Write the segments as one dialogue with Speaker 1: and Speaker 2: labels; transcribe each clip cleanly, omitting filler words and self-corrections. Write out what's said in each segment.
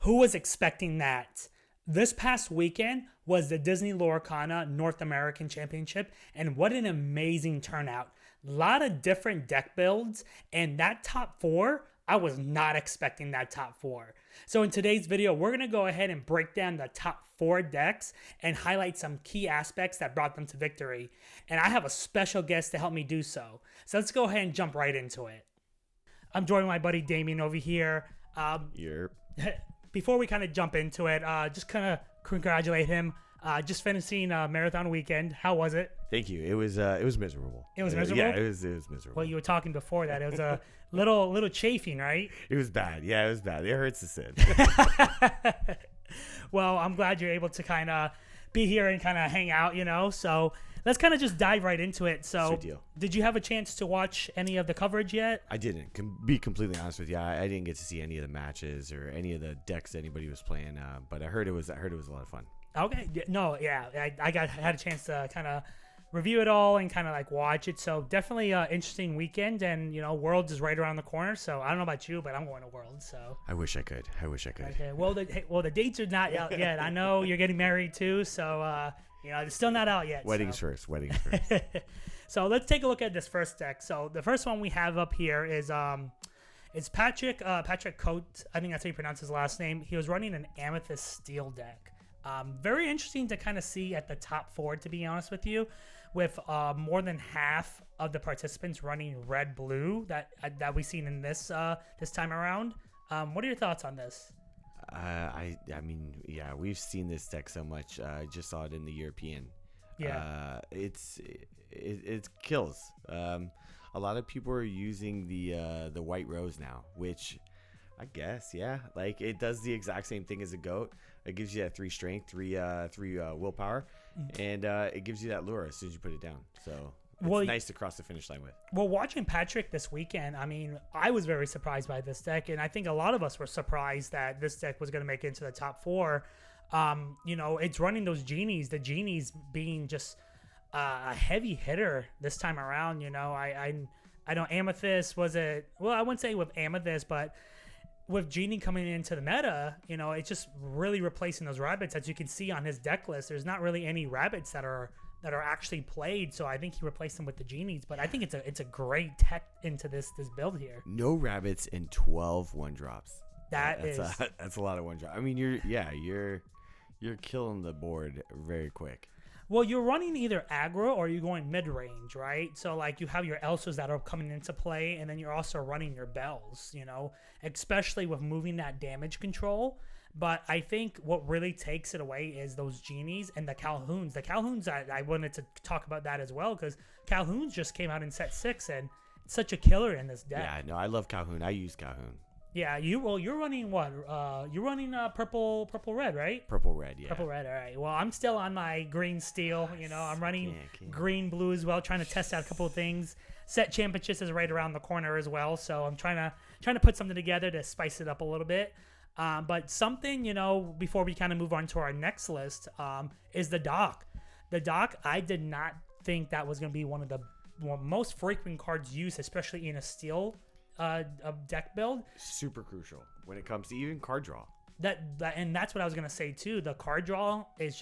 Speaker 1: Who was expecting that? This past weekend was the Disney Lorcana North American Championship, and what an amazing turnout. A lot of different deck builds, and that top four, I was not expecting that top four. So in today's video, we're going to go ahead and break down the top four decks and highlight some key aspects that brought them to victory. And I have a special guest to help me do so. So let's go ahead and jump right into it. I'm joined by my buddy Damien over here. Before we kind of jump into it, just kind of congratulate him. Just finishing marathon weekend. How was it?
Speaker 2: Thank you. It was miserable.
Speaker 1: It was miserable?
Speaker 2: Yeah, it was miserable.
Speaker 1: Well, you were talking before that. It was a little chafing, right?
Speaker 2: It was bad. Yeah, it was bad. It hurts to sit.
Speaker 1: Well, I'm glad you're able to kind of be here and kind of hang out, So let's kind of just dive right into it. So
Speaker 2: Sweet deal.
Speaker 1: Did you have a chance to watch any of the coverage yet?
Speaker 2: I didn't. Be completely honest with you. I didn't get to see any of the matches or any of the decks anybody was playing. But I heard it was a lot of fun.
Speaker 1: Okay. No, yeah. I had a chance to kind of review it all and kind of like watch it. So definitely an interesting weekend, and Worlds is right around the corner. So I don't know about you, but I'm going to Worlds. So
Speaker 2: I wish I could.
Speaker 1: Okay. Well, the dates are not out yet. I know you're getting married too, so it's still not out yet.
Speaker 2: Weddings first.
Speaker 1: So let's take a look at this first deck. So the first one we have up here is it's Patrick Coates. I think that's how you pronounce his last name. He was running an Amethyst Steel deck. Very interesting to kind of see at the top four, to be honest with you, with more than half of the participants running red-blue that we've seen in this time around. What are your thoughts on this?
Speaker 2: I mean, yeah, we've seen this deck so much. I just saw it in the European.
Speaker 1: Yeah.
Speaker 2: It kills. A lot of people are using the white rose now, which I guess, yeah, like it does the exact same thing as a goat. It gives you that 3 strength, 3 willpower, and it gives you that lure as soon as you put it down. So it's nice to cross the finish line with. Well,
Speaker 1: watching Patrick this weekend, I mean, I was very surprised by this deck, and I think a lot of us were surprised that this deck was going to make it into the top four. It's running those genies, the genies being just a heavy hitter this time around. I know Amethyst was it. Well, I wouldn't say with Amethyst, but with Genie coming into the meta, it's just really replacing those rabbits. As you can see on his deck list, there's not really any rabbits that are actually played. So I think he replaced them with the Genies. But I think it's a great tech into this build here.
Speaker 2: No rabbits and 12 1-drops.
Speaker 1: That's
Speaker 2: a lot of 1-drop. I mean, you're killing the board very quick.
Speaker 1: Well, you're running either aggro or you're going mid-range, right? So, like, you have your Elsos that are coming into play, and then you're also running your Bells, especially with moving that damage control. But I think what really takes it away is those Genies and the Calhouns. The Calhouns, I wanted to talk about that as well, because Calhouns just came out in set 6, and it's such a killer in this deck.
Speaker 2: Yeah, no, I love Calhoun. I use Calhoun.
Speaker 1: Yeah, you're running what? You're running purple red, right?
Speaker 2: Purple red, yeah.
Speaker 1: Purple red, all right. Well, I'm still on my green steel. I'm running green blue as well, trying to test out a couple of things. Set championships is right around the corner as well, so I'm trying to put something together to spice it up a little bit. But something, before we kind of move on to our next list, is the dock. The dock, I did not think that was going to be one of the most frequent cards used, especially in a steel deck build.
Speaker 2: Super crucial when it comes to even card draw.
Speaker 1: And that's what I was gonna say too. The card draw is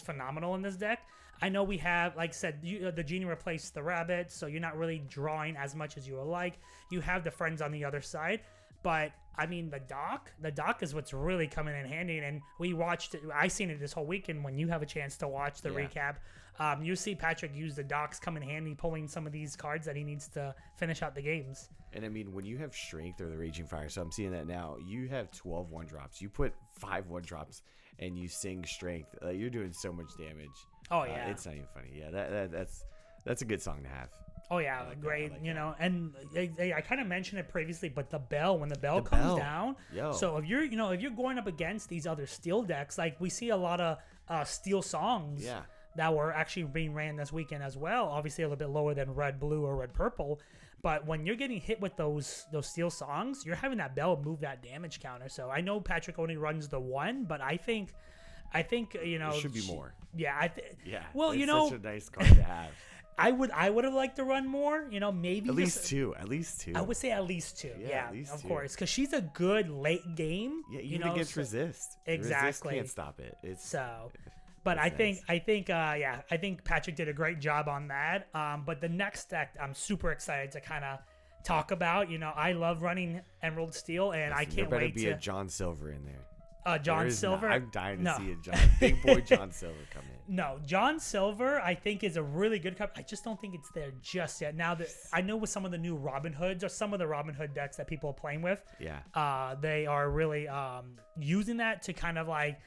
Speaker 1: phenomenal in this deck. I know we have, like I said, the Genie replaced the rabbit, so you're not really drawing as much as you would like. You have the friends on the other side, but I mean the dock is what's really coming in handy. And we watched it. I seen it this whole weekend. When you have a chance to watch the recap, you see Patrick use the docks come in handy, pulling some of these cards that he needs to finish out the games.
Speaker 2: And I mean, when you have Strength or the Raging Fire, so I'm seeing that now, you have 12 1-drops. You put 5 1-drops and you sing Strength. You're doing so much damage.
Speaker 1: Oh, yeah.
Speaker 2: It's not even funny. Yeah, that's a good song to have.
Speaker 1: Oh, yeah, great. And I kind of mentioned it previously, but when the bell comes down. So if you're going up against these other steel decks, like we see a lot of steel songs.
Speaker 2: Yeah.
Speaker 1: That were actually being ran this weekend as well. Obviously a little bit lower than red blue or red purple, but when you're getting hit with those steel songs, you're having that bell move that damage counter. So I know Patrick only runs the 1, but I think
Speaker 2: it should be more.
Speaker 1: Yeah,
Speaker 2: yeah.
Speaker 1: Well,
Speaker 2: it's such a nice card to have.
Speaker 1: I would have liked to run more. You know, maybe
Speaker 2: At
Speaker 1: just,
Speaker 2: least two. At least two.
Speaker 1: I would say at least two. Yeah,
Speaker 2: at least
Speaker 1: of
Speaker 2: two.
Speaker 1: course, because she's a good late game.
Speaker 2: Yeah, even
Speaker 1: you know,
Speaker 2: against
Speaker 1: so-
Speaker 2: resist.
Speaker 1: Exactly.
Speaker 2: Resist can't stop it. It's
Speaker 1: So, but
Speaker 2: That's
Speaker 1: I think, yeah, I think Patrick did a great job on that. But the next deck, I'm super excited to kind of talk about. You know, I love running Emerald Steel, and I can't
Speaker 2: there better
Speaker 1: wait
Speaker 2: be
Speaker 1: to.
Speaker 2: a John Silver in there.
Speaker 1: John
Speaker 2: There is not.
Speaker 1: Silver.
Speaker 2: I'm dying to
Speaker 1: No.
Speaker 2: see a big boy John Silver come in.
Speaker 1: No, John Silver, I think is a really good card. I just don't think it's there just yet. Now that I know with some of the new Robin Hoods or some of the Robin Hood decks that people are playing with,
Speaker 2: Yeah.
Speaker 1: they are really using that to kind of like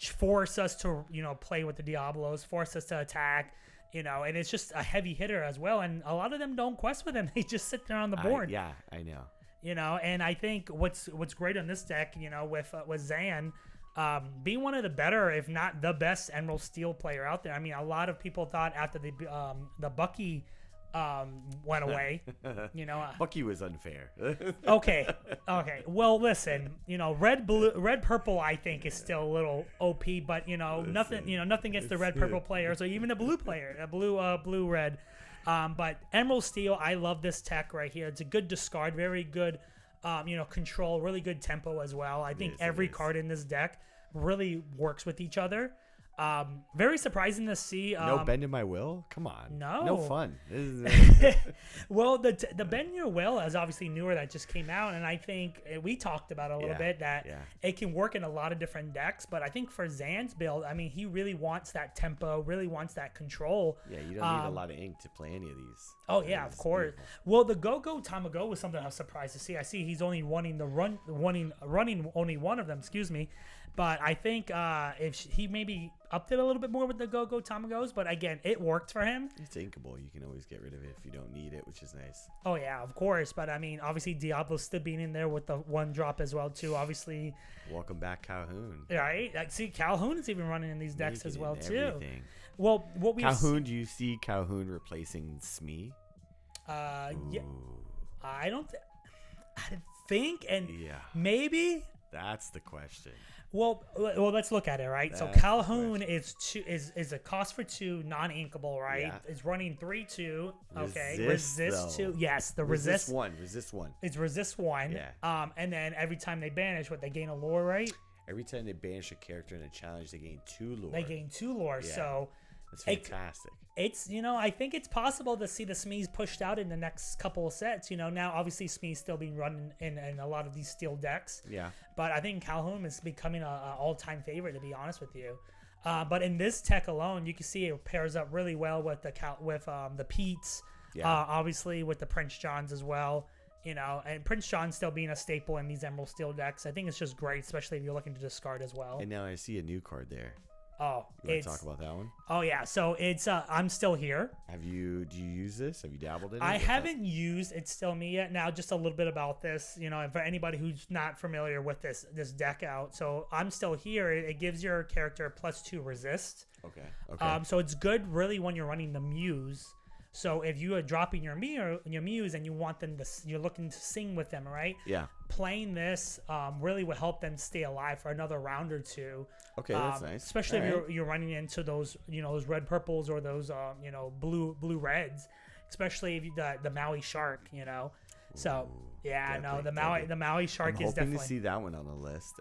Speaker 1: force us to, you know, play with the Diablos, force us to attack, you know, and it's just a heavy hitter as well. And a lot of them don't quest with him; they just sit there on the board.
Speaker 2: Yeah, I know.
Speaker 1: You know, and I think what's great on this deck, you know, with Zan. Being one of the better, if not the best, Emerald Steel player out there. I mean, a lot of people thought after the Bucky went away, you know.
Speaker 2: Bucky was unfair.
Speaker 1: Okay. Well, listen, you know, red, purple, I think is still a little OP, but you know, nothing against the red, purple players or even the blue player, blue, red. But Emerald Steel, I love this tech right here. It's a good discard, very good, you know, control, really good tempo as well. I think every card in this deck really works with each other. Very surprising to see.
Speaker 2: No bend in my will? Come on. No fun.
Speaker 1: Well, the Bend Your Will is obviously newer, that just came out, and I think we talked about it a little bit that it can work in a lot of different decks. But I think for Zan's build, I mean, he really wants that tempo, really wants that control.
Speaker 2: Yeah, you don't need a lot of ink to play any of these.
Speaker 1: Oh yeah, of course.
Speaker 2: Beautiful.
Speaker 1: Well, the Go Tamago was something I was surprised to see. I see he's only running only one of them. Excuse me. But I think if he maybe upped it a little bit more with the Go Tamagos, but again, it worked for him.
Speaker 2: It's inkable. You can always get rid of it if you don't need it, which is nice.
Speaker 1: Oh yeah, of course. But I mean, obviously Diablo's still being in there with the one drop as well too. Obviously.
Speaker 2: Welcome back, Calhoun.
Speaker 1: Right. Like, see, Calhoun is even running in these decks as well too.
Speaker 2: Everything.
Speaker 1: Well, what we
Speaker 2: Calhoun? Do you see Calhoun replacing Smee?
Speaker 1: Yeah. I don't. I think, and
Speaker 2: Yeah.
Speaker 1: maybe.
Speaker 2: That's the question.
Speaker 1: Well, let's look at it, right?
Speaker 2: That's
Speaker 1: so
Speaker 2: the
Speaker 1: Calhoun is a cost for 2, non-inkable, right?
Speaker 2: Yeah.
Speaker 1: It's running 3/2. Okay,
Speaker 2: Resist
Speaker 1: 2. Yes, the
Speaker 2: Resist
Speaker 1: resist.
Speaker 2: Resist 1.
Speaker 1: It's resist 1.
Speaker 2: Yeah.
Speaker 1: And then every time they banish, they gain a lore, right?
Speaker 2: Every time they banish a character in a challenge, they gain 2 lore.
Speaker 1: They gain 2 lore.
Speaker 2: Yeah.
Speaker 1: So
Speaker 2: That's fantastic.
Speaker 1: it's, you know, I think it's possible to see the Smees pushed out in the next couple of sets. You know, now obviously Smees still being run in a lot of these steel decks.
Speaker 2: Yeah.
Speaker 1: But I think Calhoun is becoming an all-time favorite, to be honest with you. But in this tech alone, you can see it pairs up really well with the Petes.
Speaker 2: Yeah.
Speaker 1: Obviously with the Prince Johns as well. You know, and Prince John still being a staple in these Emerald Steel decks. I think it's just great, especially if you're looking to discard as well.
Speaker 2: And now I see a new card there.
Speaker 1: Oh,
Speaker 2: You want to talk about that one?
Speaker 1: Oh yeah, so it's I'm still here.
Speaker 2: Do you use this? Have you dabbled in it?
Speaker 1: I haven't used It's Still Me yet. Now, just a little bit about this, you know, and for anybody who's not familiar with this deck out. So I'm still here. It gives your character +2 resist.
Speaker 2: Okay.
Speaker 1: So it's good really when you're running the Muse. So if you are dropping your Muse and you want them to, you're looking to sing with them, right?
Speaker 2: Yeah.
Speaker 1: Playing this really will help them stay alive for another round or two.
Speaker 2: Okay, that's nice.
Speaker 1: Especially if you're running into those, you know, those red purples or those, you know, blue reds. Especially if you, the Maui Shark, you know. So yeah, no, the Maui Shark
Speaker 2: I'm
Speaker 1: is
Speaker 2: hoping
Speaker 1: definitely.
Speaker 2: To see that one on the list.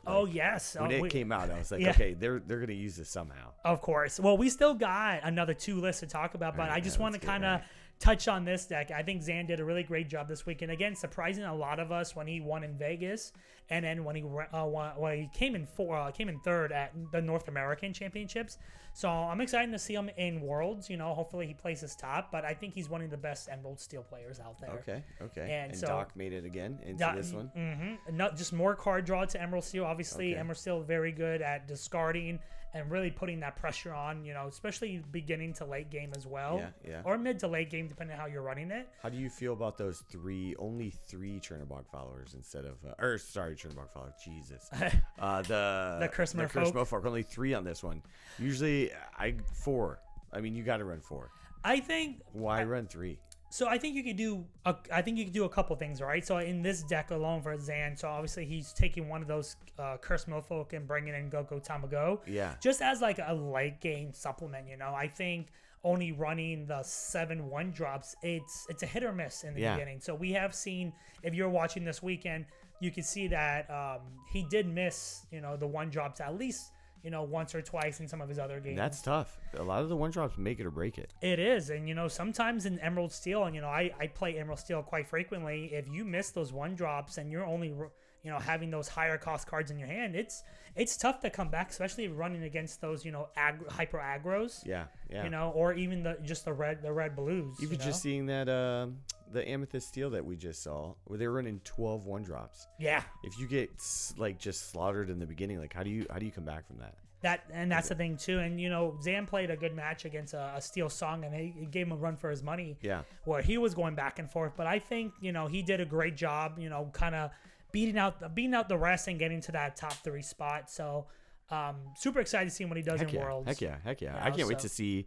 Speaker 1: Oh yes,
Speaker 2: when it came out, I was like,
Speaker 1: yeah.
Speaker 2: Okay, they're gonna use this somehow.
Speaker 1: Of course. Well, we still got another 2 lists to talk about, but I just want to kind of touch on this deck. I think Zan did a really great job this weekend. Again, surprising a lot of us when he won in Vegas, and then when he came in third at the North American Championships. So I'm excited to see him in Worlds. You know, hopefully he places top, but I think he's one of the best Emerald Steel players out there.
Speaker 2: Okay. And
Speaker 1: so
Speaker 2: Doc made it again into this one.
Speaker 1: Mm-hmm. Not just more card draw to Emerald Steel. Obviously, Emerald Steel very good at discarding and really putting that pressure on, you know, especially beginning to late game as well.
Speaker 2: Yeah.
Speaker 1: Or mid to late game, depending on how you're running it.
Speaker 2: How do you feel about those only three Chernobog followers instead of, Chernobog followers, Jesus. The
Speaker 1: Curse
Speaker 2: Merfolk, only 3 on this one. Usually, 4. I mean, you got to run 4.
Speaker 1: I think.
Speaker 2: Why run 3?
Speaker 1: So I think you could do a couple things, right? So in this deck alone for Zan, so obviously he's taking one of those Curse Merfolk and bringing in Go Tamago.
Speaker 2: Yeah.
Speaker 1: Just as like a late game supplement, you know. I think only running the 7 1-drops, it's a hit or miss in the beginning. So we have seen, if you're watching this weekend, you can see that he did miss, the 1-drops at least, once or twice in some of his other games.
Speaker 2: That's tough. A lot of the 1-drops make it or break it.
Speaker 1: It is. And, sometimes in Emerald Steel, and, I play Emerald Steel quite frequently. If you miss those 1-drops and you're only, having those higher cost cards in your hand, it's tough to come back, especially running against those, hyper aggros.
Speaker 2: Yeah.
Speaker 1: Or even the red blues.
Speaker 2: Even just seeing that the Amethyst Steel that we just saw, where they were running 12 1-drops.
Speaker 1: Yeah.
Speaker 2: If you get just slaughtered in the beginning, how do you come back from that?
Speaker 1: That's the thing too. And Zan played a good match against a Steel Song, and he gave him a run for his money.
Speaker 2: Yeah.
Speaker 1: Where he was going back and forth, but I think he did a great job. Kind of beating out the rest and getting to that top 3 spot. So super excited to see what he does in Worlds.
Speaker 2: Heck yeah. I can't wait to see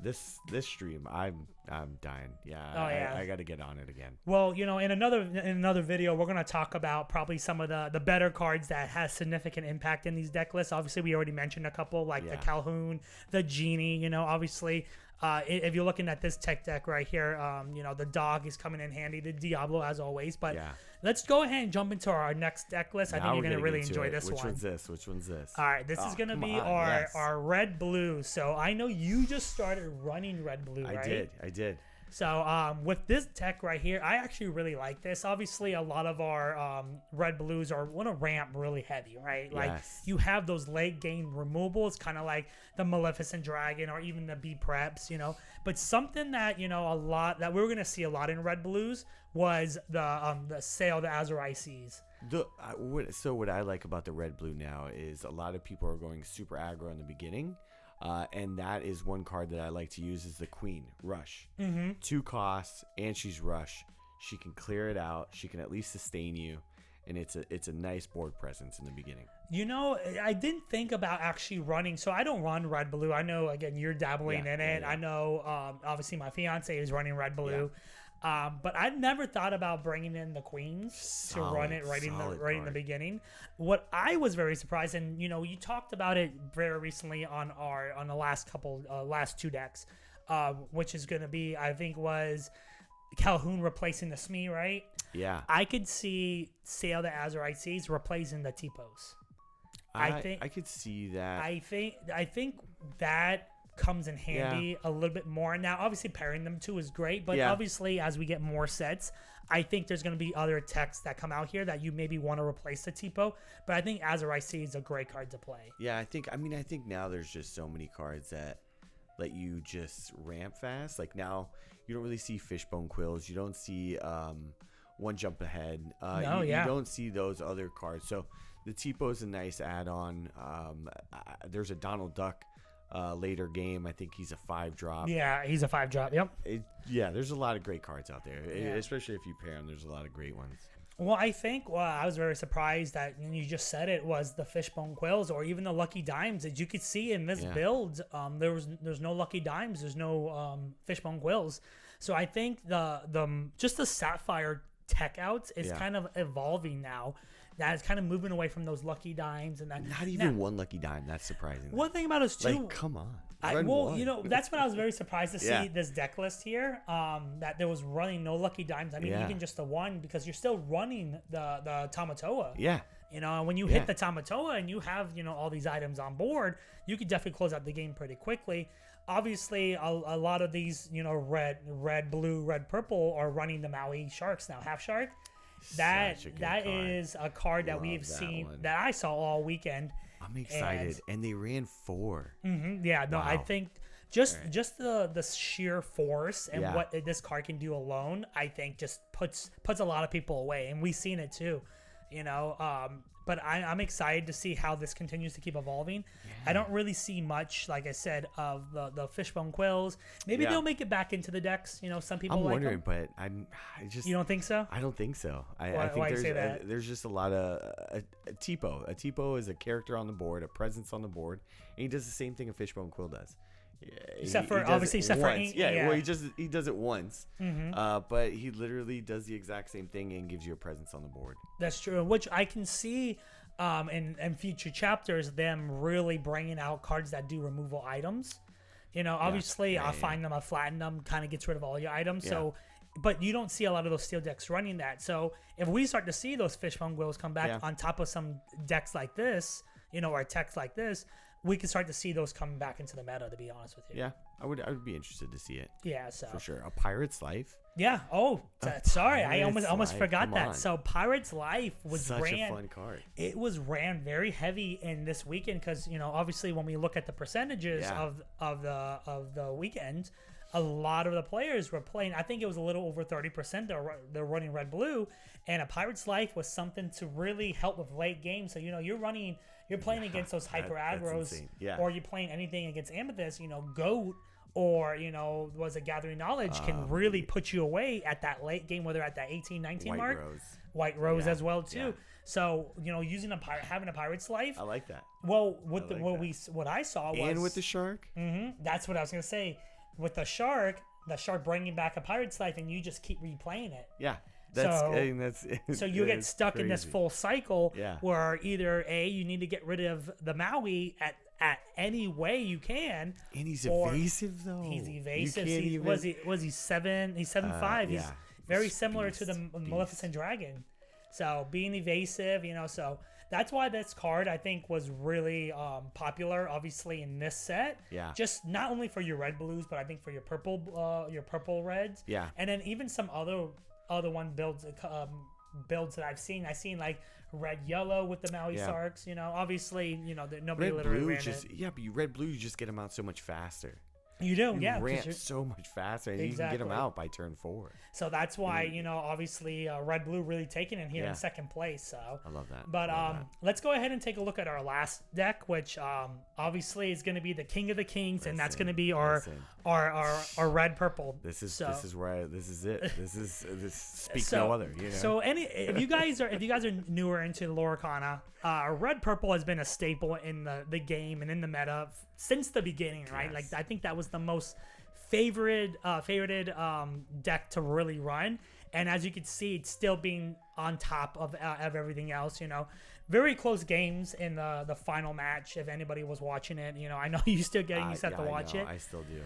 Speaker 2: this stream. I'm dying. Yeah. I got to get on it again.
Speaker 1: Well, in another video, we're gonna talk about probably some of the better cards that has significant impact in these deck lists. Obviously, we already mentioned a couple, like the Calhoun, the Genie. Obviously. If you're looking at this tech deck right here, the dog is coming in handy, the Diablo as always. But let's go ahead and jump into our next deck list. I think you're going to really enjoy this one.
Speaker 2: Which one's this?
Speaker 1: All right, this is going to be our red blue. So I know you just started running red blue, right?
Speaker 2: I did.
Speaker 1: So with this deck right here, I actually really like this. Obviously, a lot of our red blues want to ramp really heavy, right? Like you have those late game removables, kind of like the Maleficent Dragon or even the B Preps, But something that a lot that we were gonna see a lot in red blues was the Sail the Azure Seas.
Speaker 2: So what I like about the red blue now is a lot of people are going super aggro in the beginning. And that is one card that I like to use is the Queen, Rush. 2 costs, and she's Rush. She can clear it out. She can at least sustain you. And it's a nice board presence in the beginning.
Speaker 1: I didn't think about actually running. So I don't run red blue. I know, again, you're dabbling in it. I know, obviously, my fiance is running red blue. But I never thought about bringing in the Queens to run it right in the beginning. What I was very surprised, and you talked about it very recently on the last 2 decks, which is going to be, I think, was Calhoun replacing the Smee, right?
Speaker 2: Yeah.
Speaker 1: I could see Sail the Azure Seas replacing the T-Pose.
Speaker 2: I could see that.
Speaker 1: I think that comes in handy a little bit more. Now, obviously, pairing them two is great, but obviously, as we get more sets, I think there's going to be other techs that come out here that you maybe want to replace the Tipo. But I think Azure IC is a great card to play.
Speaker 2: Yeah, I think now there's just so many cards that let you just ramp fast. Like now, you don't really see Fishbone Quills. You don't see One Jump Ahead. You don't see those other cards. So the Tipo is a nice add-on. There's a Donald Duck later game. I think he's a 5-drop.
Speaker 1: Yeah, he's a 5-drop. Yep.
Speaker 2: There's a lot of great cards out there, especially if you pair them. There's a lot of great ones.
Speaker 1: Well, I think I was very surprised that you just said it was the Fishbone Quills or even the Lucky Dimes. As you could see in this build, there's no Lucky Dimes, there's no Fishbone Quills. So I think the Sapphire tech outs is kind of evolving now. That is kind of moving away from those Lucky Dimes and that.
Speaker 2: Not even one Lucky Dime. That's surprising.
Speaker 1: One thing about us too.
Speaker 2: Like, come on.
Speaker 1: That's when I was very surprised to see this deck list here. That there was running no Lucky Dimes. I mean, even just the one, because you're still running the Tamatoa.
Speaker 2: Yeah.
Speaker 1: When you hit the Tamatoa and you have all these items on board, you could definitely close out the game pretty quickly. Obviously, a lot of these red, blue, red, purple are running the Maui Sharks now, Half Shark. That is a card that we've seen that I saw all weekend.
Speaker 2: I'm excited, and they ran 4.
Speaker 1: Yeah, no, wow. I think just the sheer force and what this card can do alone, I think just puts a lot of people away, and we've seen it too. But I'm excited to see how this continues to keep evolving. Yeah. I don't really see much, like I said, of the Fishbone Quills. Maybe they'll make it back into the decks. Some people
Speaker 2: I'm
Speaker 1: like
Speaker 2: wondering,
Speaker 1: them.
Speaker 2: But you
Speaker 1: don't think so?
Speaker 2: I don't think so. I think there's just a lot of a Tipo. A Tipo is a character on the board, a presence on the board, and he does the same thing a Fishbone Quill does.
Speaker 1: Except for ink.
Speaker 2: Well, he does it once, but he literally does the exact same thing and gives you a presence on the board.
Speaker 1: That's true, which I can see in future chapters them really bringing out cards that do removal items, Obviously,
Speaker 2: Yeah,
Speaker 1: find them, flatten them, kind of gets rid of all your items.
Speaker 2: Yeah.
Speaker 1: So, but you don't see a lot of those steel decks running that. So if we start to see those fishbone willows come back
Speaker 2: Yeah.
Speaker 1: on top of some decks like this, or techs like this, we can start to see those coming back into the meta. To be honest with you.
Speaker 2: Yeah, I would be interested to see it.
Speaker 1: Yeah. So
Speaker 2: For sure. A Pirate's Life.
Speaker 1: yeah. Oh, sorry, I
Speaker 2: Pirate's
Speaker 1: almost
Speaker 2: Life,
Speaker 1: forgot
Speaker 2: come
Speaker 1: that.
Speaker 2: on.
Speaker 1: So Pirate's Life was
Speaker 2: Such a fun card.
Speaker 1: It was ran very heavy in this weekend because obviously when we look at the percentages
Speaker 2: Yeah.
Speaker 1: of the weekend, a lot of the players were playing. I think it was a little over 30%. They're running red blue, and a Pirate's Life was something to really help with late game. So you're playing against those hyper
Speaker 2: that's
Speaker 1: aggros,
Speaker 2: insane. Yeah.
Speaker 1: or you're playing anything against Amethyst. Goat. Or, was a Gathering Knowledge can really put you away at that late game, whether at that 18, 19
Speaker 2: White
Speaker 1: mark.
Speaker 2: Rose.
Speaker 1: White Rose
Speaker 2: Yeah,
Speaker 1: as well too.
Speaker 2: yeah.
Speaker 1: So having a Pirate's Life.
Speaker 2: I like that.
Speaker 1: Well,
Speaker 2: I like
Speaker 1: what I saw was,
Speaker 2: And with the shark.
Speaker 1: that's what I was gonna say. With the shark bringing back a Pirate's Life, and you just keep replaying it.
Speaker 2: Yeah.
Speaker 1: So you get stuck in this
Speaker 2: crazy.
Speaker 1: full cycle
Speaker 2: Yeah.
Speaker 1: where either you need to get rid of the Maui at any way you can.
Speaker 2: And he's
Speaker 1: or-
Speaker 2: evasive though.
Speaker 1: He's
Speaker 2: You
Speaker 1: evasive.
Speaker 2: can't even-
Speaker 1: Was he 7? He's 7'5". He's
Speaker 2: yeah.
Speaker 1: very
Speaker 2: He's
Speaker 1: similar to the
Speaker 2: beast.
Speaker 1: Maleficent Dragon. So being evasive, so that's why this card I think was really popular. Obviously in this set,
Speaker 2: Yeah.
Speaker 1: Just not only for your red blues, but I think for your purple reds.
Speaker 2: Yeah.
Speaker 1: And then even some other one builds that I've seen. Like red yellow with the Maui
Speaker 2: Yeah.
Speaker 1: Sarks. Obviously that nobody
Speaker 2: Red
Speaker 1: literally
Speaker 2: blue
Speaker 1: ran
Speaker 2: just
Speaker 1: it.
Speaker 2: but you red blue you just get them out so much faster.
Speaker 1: You do,
Speaker 2: You
Speaker 1: yeah. 'cause
Speaker 2: ramp
Speaker 1: you're-
Speaker 2: so much faster, and you can get
Speaker 1: Exactly.
Speaker 2: them out by turn 4.
Speaker 1: So that's why, obviously red blue really taking it here
Speaker 2: Yeah.
Speaker 1: in second place. So
Speaker 2: I love that.
Speaker 1: But
Speaker 2: I love that.
Speaker 1: let's go ahead and take a look at our last deck, which obviously is going to be the King of the Kings, and that's going to be our red purple.
Speaker 2: This is
Speaker 1: so,
Speaker 2: it. This speak
Speaker 1: so,
Speaker 2: no other.
Speaker 1: So if you guys are newer into Lorcana, red purple has been a staple in the game and in the meta since the beginning, right?
Speaker 2: Yes.
Speaker 1: Like I think that was the most favorited deck to really run, and as you can see, it's still being on top of everything else. Very close games in the final match. If anybody was watching it, I know you still getting set to watch it.
Speaker 2: I still do.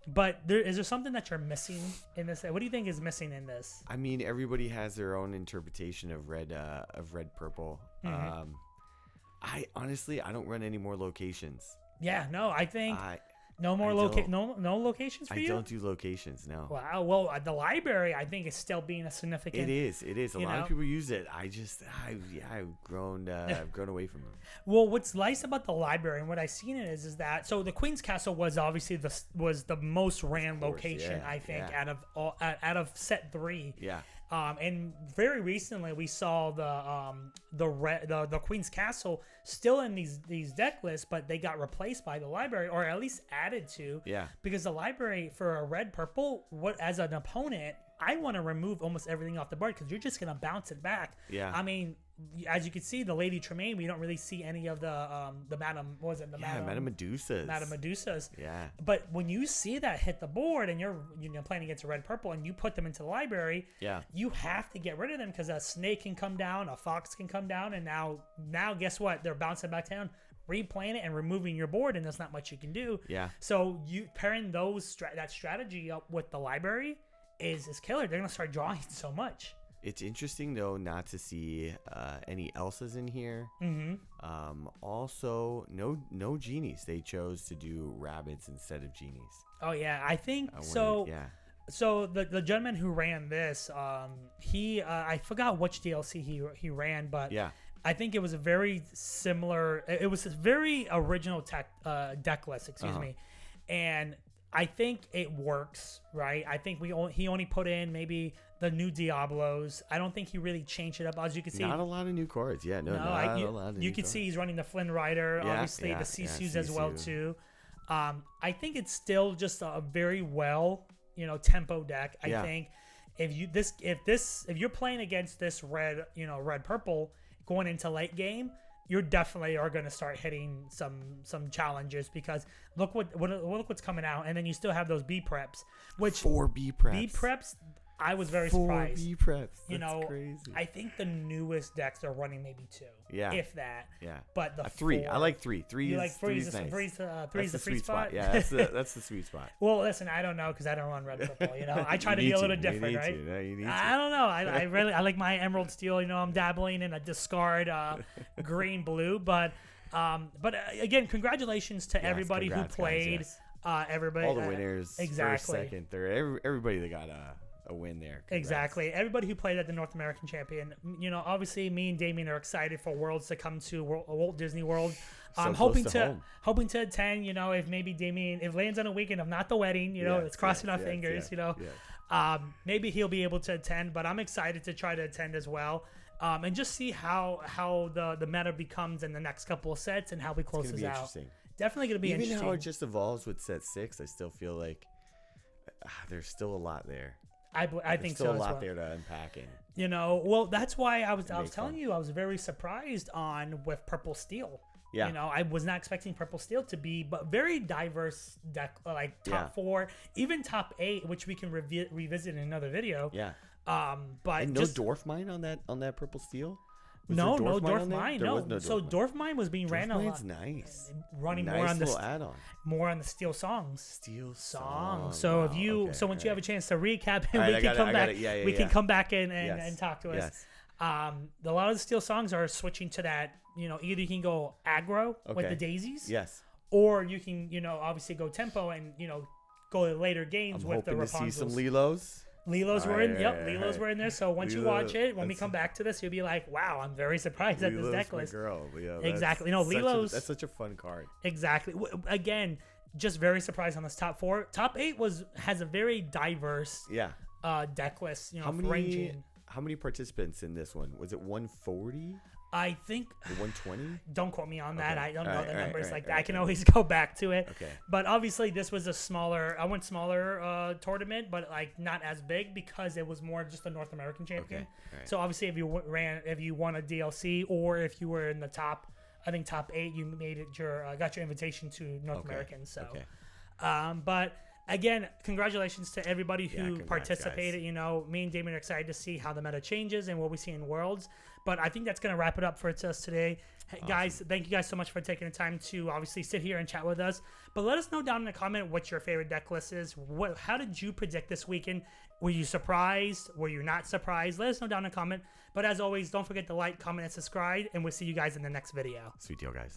Speaker 1: But is there something that you're missing in this? What do you think is missing in this?
Speaker 2: I mean, everybody has their own interpretation of red purple.
Speaker 1: Mm-hmm.
Speaker 2: I honestly don't run any more locations.
Speaker 1: Yeah, no, I think
Speaker 2: I
Speaker 1: no more
Speaker 2: don't-
Speaker 1: no locations for you.
Speaker 2: I don't do locations. No.
Speaker 1: Wow. Well, the library I think is still being a significant.
Speaker 2: It is. A
Speaker 1: you
Speaker 2: lot
Speaker 1: know?
Speaker 2: of people use it. I've grown away from them.
Speaker 1: Well, what's nice about the library and what I've seen it is that the Queen's Castle was obviously the most ran
Speaker 2: course,
Speaker 1: location
Speaker 2: yeah,
Speaker 1: I think
Speaker 2: yeah.
Speaker 1: out of set 3.
Speaker 2: Yeah.
Speaker 1: And very recently we saw the Queen's Castle still in these deck lists, but they got replaced by the library, or at least added to.
Speaker 2: Yeah.
Speaker 1: Because the library for a red purple, as an opponent, I want to remove almost everything off the board because you're just gonna bounce it back.
Speaker 2: Yeah.
Speaker 1: I mean, as you can see, the Lady Tremaine, we don't really see any of the Madam. What was it?
Speaker 2: Madam Medusas.
Speaker 1: Madam Medusas.
Speaker 2: Yeah.
Speaker 1: But when you see that hit the board and you're playing against a red purple and you put them into the library,
Speaker 2: Yeah.
Speaker 1: you have to get rid of them because a snake can come down, a fox can come down, and now guess what? They're bouncing back down, replaying it and removing your board, and there's not much you can do.
Speaker 2: Yeah.
Speaker 1: So you pairing that strategy up with the library is killer. They're gonna start drawing so much.
Speaker 2: It's interesting though not to see any Elsas in here.
Speaker 1: Mm-hmm.
Speaker 2: Also, no genies. They chose to do rabbits instead of genies.
Speaker 1: Oh yeah, I think
Speaker 2: I
Speaker 1: so.
Speaker 2: wondered- yeah.
Speaker 1: So the gentleman who ran this, he I forgot which DLC he ran, but
Speaker 2: Yeah.
Speaker 1: I think it was a very similar. It was a very original deck list, excuse me, and I think it works, right? I think he only put in maybe the new Diablos. I don't think he really changed it up. As you can see,
Speaker 2: Not a lot of new cards. Yeah, not a lot of new
Speaker 1: you can
Speaker 2: cards.
Speaker 1: see he's running the Flynn Rider,
Speaker 2: Yeah,
Speaker 1: obviously
Speaker 2: yeah,
Speaker 1: the Sisus as well
Speaker 2: Sisu.
Speaker 1: too. I think it's still just a very well, tempo deck. I
Speaker 2: Yeah.
Speaker 1: think if you're playing against this red purple going into late game, you definitely are going to start hitting some challenges because look what's coming out, and then you still have those B preps, which
Speaker 2: 4 B preps.
Speaker 1: B preps I was very
Speaker 2: 4
Speaker 1: surprised.
Speaker 2: B preps.
Speaker 1: You
Speaker 2: That's
Speaker 1: know,
Speaker 2: crazy.
Speaker 1: I think the newest decks are running maybe 2.
Speaker 2: Yeah.
Speaker 1: If that.
Speaker 2: Yeah.
Speaker 1: But the
Speaker 2: 3.
Speaker 1: 4,
Speaker 2: I like 3. 3
Speaker 1: you
Speaker 2: is
Speaker 1: like
Speaker 2: three's nice.
Speaker 1: three's
Speaker 2: That's
Speaker 1: the sweet spot.
Speaker 2: Yeah, that's the sweet spot.
Speaker 1: Well, listen, I don't know because I don't run red purple. You know, I try
Speaker 2: You
Speaker 1: to be
Speaker 2: need
Speaker 1: a little
Speaker 2: to.
Speaker 1: different,
Speaker 2: You need
Speaker 1: right?
Speaker 2: to. No, you need
Speaker 1: I
Speaker 2: to.
Speaker 1: don't know. I really like my emerald steel. You know, I'm dabbling in a discard green blue, but again, congratulations to
Speaker 2: Yes,
Speaker 1: everybody
Speaker 2: congrats,
Speaker 1: who
Speaker 2: guys,
Speaker 1: played.
Speaker 2: yes.
Speaker 1: Everybody,
Speaker 2: All the winners,
Speaker 1: exactly.
Speaker 2: first, second, third, everybody that got a win there. Congrats.
Speaker 1: Exactly. Everybody who played at the North American Champion. You know, obviously, me and Damien are excited for Worlds to come to Walt Disney World.
Speaker 2: So
Speaker 1: Hoping
Speaker 2: close to
Speaker 1: hoping to attend. You know, if maybe Damien if lands on a weekend, if not the wedding, you know,
Speaker 2: Yes,
Speaker 1: it's crossing
Speaker 2: yes,
Speaker 1: our
Speaker 2: yes,
Speaker 1: fingers.
Speaker 2: yes,
Speaker 1: You know,
Speaker 2: yes.
Speaker 1: maybe he'll be able to attend. But I'm excited to try to attend as well. And just see how the meta becomes in the next couple of sets and how we close
Speaker 2: It's
Speaker 1: this
Speaker 2: gonna be
Speaker 1: out.
Speaker 2: interesting.
Speaker 1: Definitely going to be
Speaker 2: Even
Speaker 1: interesting.
Speaker 2: how it just evolves with set 6, I still feel like there's still a lot there.
Speaker 1: I
Speaker 2: There's
Speaker 1: think
Speaker 2: still
Speaker 1: so
Speaker 2: a
Speaker 1: as
Speaker 2: lot
Speaker 1: well.
Speaker 2: there to unpack in.
Speaker 1: You know, well, that's why I was telling
Speaker 2: fun.
Speaker 1: you I was very surprised with Purple Steel.
Speaker 2: Yeah.
Speaker 1: You know, I was not expecting Purple Steel to be, but very diverse deck, like top 4, even top 8, which we can revisit in another video.
Speaker 2: Yeah.
Speaker 1: But
Speaker 2: And no
Speaker 1: just
Speaker 2: dwarf mine on that purple steel. Was
Speaker 1: no
Speaker 2: there
Speaker 1: dwarf
Speaker 2: on there?
Speaker 1: mine.
Speaker 2: There
Speaker 1: No.
Speaker 2: was no
Speaker 1: So
Speaker 2: dwarf mine.
Speaker 1: dwarf mine was being ran a
Speaker 2: Dwarf mine's
Speaker 1: lot,
Speaker 2: nice.
Speaker 1: running
Speaker 2: Nice
Speaker 1: more on
Speaker 2: little
Speaker 1: the
Speaker 2: add-on.
Speaker 1: more on the Steel songs.
Speaker 2: Steel
Speaker 1: Song.
Speaker 2: song.
Speaker 1: So
Speaker 2: Wow,
Speaker 1: if you
Speaker 2: okay,
Speaker 1: once you have a chance to recap,
Speaker 2: All right,
Speaker 1: we
Speaker 2: I
Speaker 1: can
Speaker 2: got it,
Speaker 1: come
Speaker 2: I got
Speaker 1: back.
Speaker 2: it. Yeah,
Speaker 1: we
Speaker 2: yeah.
Speaker 1: can come back in
Speaker 2: Yes.
Speaker 1: and talk to us.
Speaker 2: Yes.
Speaker 1: A lot of the Steel songs are switching to that. You know, either you can go aggro with
Speaker 2: Okay.
Speaker 1: the daisies,
Speaker 2: Yes.
Speaker 1: or you can obviously go tempo and go to later games
Speaker 2: I'm
Speaker 1: with the
Speaker 2: hoping to see some
Speaker 1: Rapunzels.
Speaker 2: Lilos.
Speaker 1: Lilos were
Speaker 2: Alright,
Speaker 1: in. Yep,
Speaker 2: alright,
Speaker 1: Lilos
Speaker 2: alright.
Speaker 1: were in there. So once you
Speaker 2: Lilo,
Speaker 1: watch it, when we
Speaker 2: that's-
Speaker 1: come back to this, you'll be like, "Wow, I'm very surprised at this deck
Speaker 2: Lilo's my
Speaker 1: list."
Speaker 2: girl, Leo.
Speaker 1: Exactly. No, Lilo's-
Speaker 2: That's such a fun card.
Speaker 1: Exactly. Again, just very surprised on this top 4. Top 8 has a very diverse
Speaker 2: Yeah.
Speaker 1: deck list.
Speaker 2: How
Speaker 1: Ranging.
Speaker 2: many participants in this one? Was it 140?
Speaker 1: I think.
Speaker 2: Or 120?
Speaker 1: Don't quote me on that.
Speaker 2: Okay.
Speaker 1: I don't know
Speaker 2: Alright,
Speaker 1: the
Speaker 2: alright,
Speaker 1: numbers
Speaker 2: alright,
Speaker 1: like that.
Speaker 2: alright,
Speaker 1: I can
Speaker 2: alright.
Speaker 1: always go back to it.
Speaker 2: Okay.
Speaker 1: But obviously, this was a smaller tournament, but like not as big because it was more just a North American champion.
Speaker 2: Okay, alright.
Speaker 1: So obviously, if you won a DLC or if you were in the top, I think top 8, you made it got your invitation to North
Speaker 2: Okay,
Speaker 1: American. So,
Speaker 2: okay.
Speaker 1: but again, congratulations to everybody who
Speaker 2: congrats,
Speaker 1: participated.
Speaker 2: guys.
Speaker 1: You know, me and Damon are excited to see how the meta changes and what we see in Worlds. But I think that's going to wrap it up for us today. Hey, guys, thank you guys so much for taking the time to obviously sit here and chat with us. But let us know down in the comment what your favorite deck list is. How did you predict this weekend? Were you surprised? Were you not surprised? Let us know down in the comment. But as always, don't forget to like, comment, and subscribe. And we'll see you guys in the next video.
Speaker 2: Sweet deal, guys.